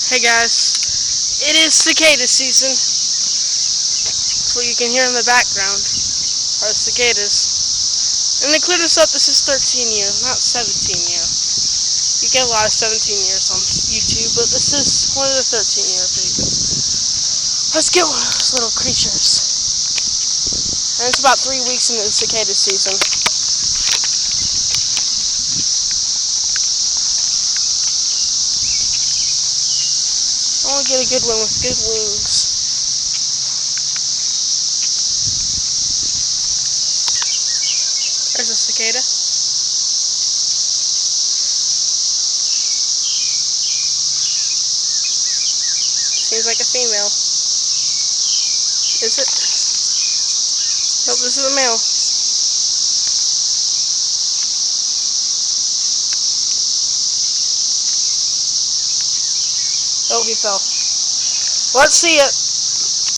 Hey guys, it is cicada season. That's what you can hear in the background, are cicadas. And they cleared us up, this is 13 year, not 17 year. You get a lot of 17 years on YouTube, but this is one of the 13 year videos. Let's get one of those little creatures. And it's about 3 weeks into the cicada season. I want to get a good one with good wings. There's a cicada. Seems like a female. Is it? Nope, this is a male. Oh, he fell. Let's see it.